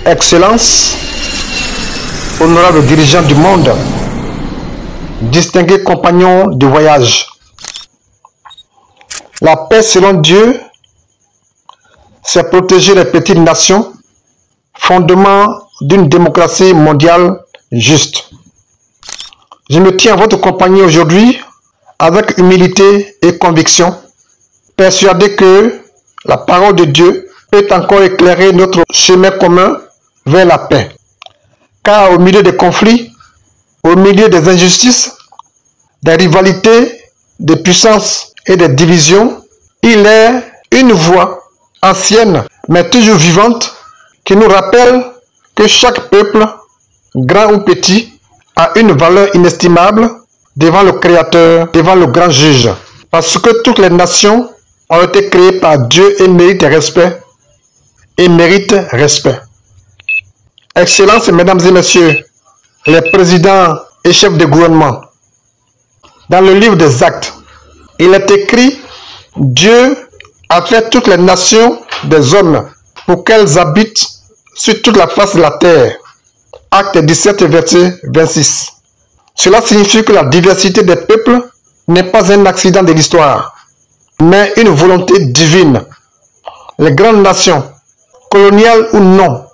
Excellences, honorables dirigeants du monde, distingués compagnons de voyage. La paix selon Dieu, c'est protéger les petites nations, fondement d'une démocratie mondiale juste. Je me tiens à votre compagnie aujourd'hui avec humilité et conviction, persuadé que la parole de Dieu peut encore éclairer notre chemin commun vers la paix. Car au milieu des conflits, au milieu des injustices, des rivalités, des puissances et des divisions, il est une voix ancienne mais toujours vivante qui nous rappelle que chaque peuple, grand ou petit, a une valeur inestimable devant le Créateur, devant le grand juge. Parce que toutes les nations ont été créées par Dieu et méritent respect. Excellences, mesdames et messieurs, les présidents et chefs de gouvernement, dans le livre des Actes, il est écrit: Dieu a fait toutes les nations des hommes pour qu'elles habitent sur toute la face de la terre. Acte 17, verset 26. Cela signifie que la diversité des peuples n'est pas un accident de l'histoire, mais une volonté divine. Les grandes nations, coloniales ou non,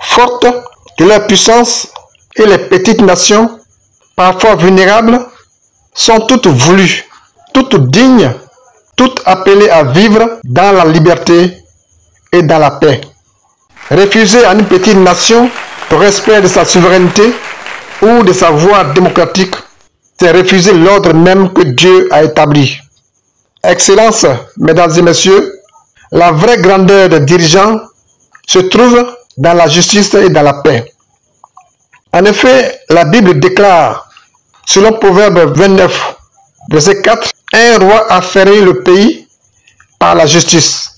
fortes de leur puissance, et les petites nations, parfois vulnérables, sont toutes voulues, toutes dignes, toutes appelées à vivre dans la liberté et dans la paix. Refuser à une petite nation le respect de sa souveraineté ou de sa voie démocratique, c'est refuser l'ordre même que Dieu a établi. Excellences, mesdames et messieurs, la vraie grandeur des dirigeants se trouve dans la justice et dans la paix. En effet, la Bible déclare, selon Proverbe 29, verset 4, « Un roi a fermé le pays par la justice.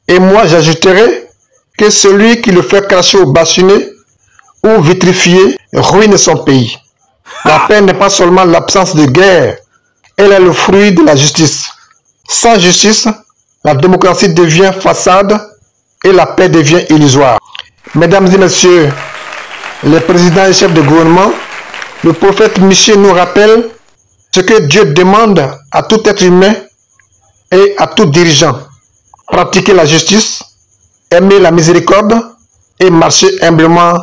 Et moi j'ajouterai que celui qui le fait cracher au bâchonnet ou vitrifier ruine son pays. » La paix n'est pas seulement l'absence de guerre, elle est le fruit de la justice. Sans justice, la démocratie devient façade et la paix devient illusoire. Mesdames et messieurs, les présidents et chefs de gouvernement, le prophète Michée nous rappelle ce que Dieu demande à tout être humain et à tout dirigeant. Pratiquer la justice, aimer la miséricorde et marcher humblement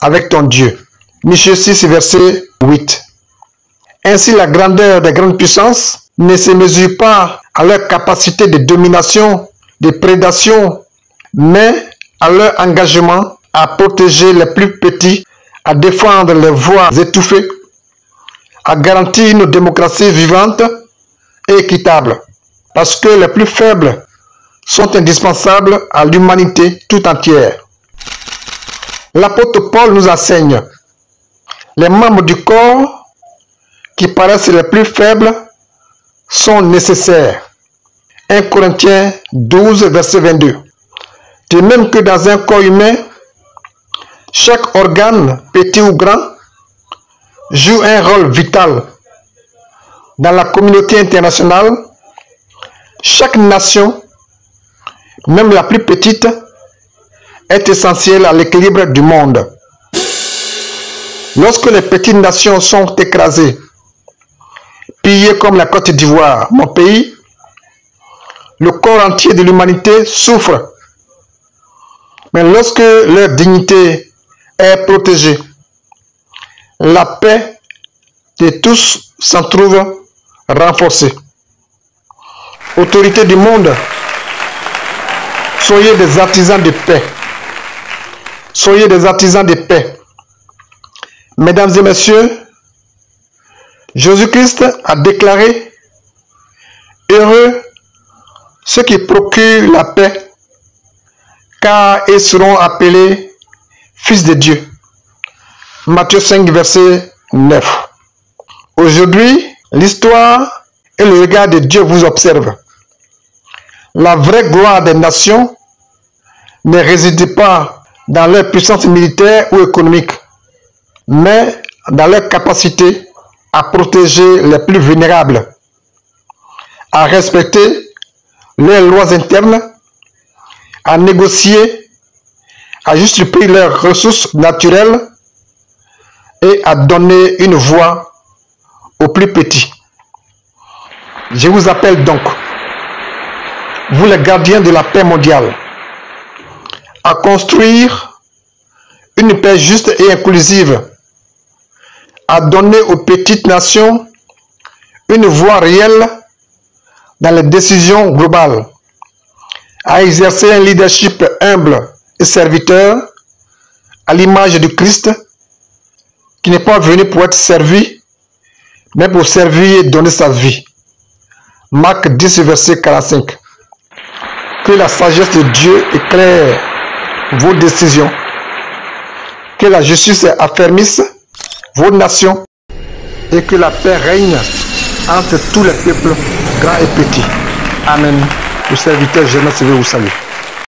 avec ton Dieu. Michée 6, verset 8. Ainsi, la grandeur des grandes puissances ne se mesure pas à leur capacité de domination, de prédation, mais à leur engagement à protéger les plus petits, à défendre les voix étouffées, à garantir une démocratie vivante et équitable, parce que les plus faibles sont indispensables à l'humanité tout entière. L'apôtre Paul nous enseigne: les membres du corps qui paraissent les plus faibles sont nécessaires. 1 Corinthiens 12, verset 22. De même que dans un corps humain, chaque organe, petit ou grand, joue un rôle vital. Dans la communauté internationale, chaque nation, même la plus petite, est essentielle à l'équilibre du monde. Lorsque les petites nations sont écrasées, pillées comme la Côte d'Ivoire, mon pays, le corps entier de l'humanité souffre. Mais lorsque leur dignité est protégée, la paix de tous s'en trouve renforcée. Autorités du monde, soyez des artisans de paix. Soyez des artisans de paix. Mesdames et messieurs, Jésus-Christ a déclaré: heureux ceux qui procurent la paix, car ils seront appelés fils de Dieu. Matthieu 5, verset 9. Aujourd'hui, l'histoire et le regard de Dieu vous observent. La vraie gloire des nations ne réside pas dans leur puissance militaire ou économique, mais dans leur capacité à protéger les plus vulnérables, à respecter leurs lois internes, à négocier, à juste prix leurs ressources naturelles et à donner une voix aux plus petits. Je vous appelle donc, vous les gardiens de la paix mondiale, à construire une paix juste et inclusive, à donner aux petites nations une voix réelle dans les décisions globales, à exercer un leadership humble et serviteur à l'image du Christ qui n'est pas venu pour être servi, mais pour servir et donner sa vie. Marc 10, verset 45. Que la sagesse de Dieu éclaire vos décisions. Que la justice affermisse vos nations et que la paix règne entre tous les peuples, grands et petits. Amen. Le serviteur Germain Sevé vous salue.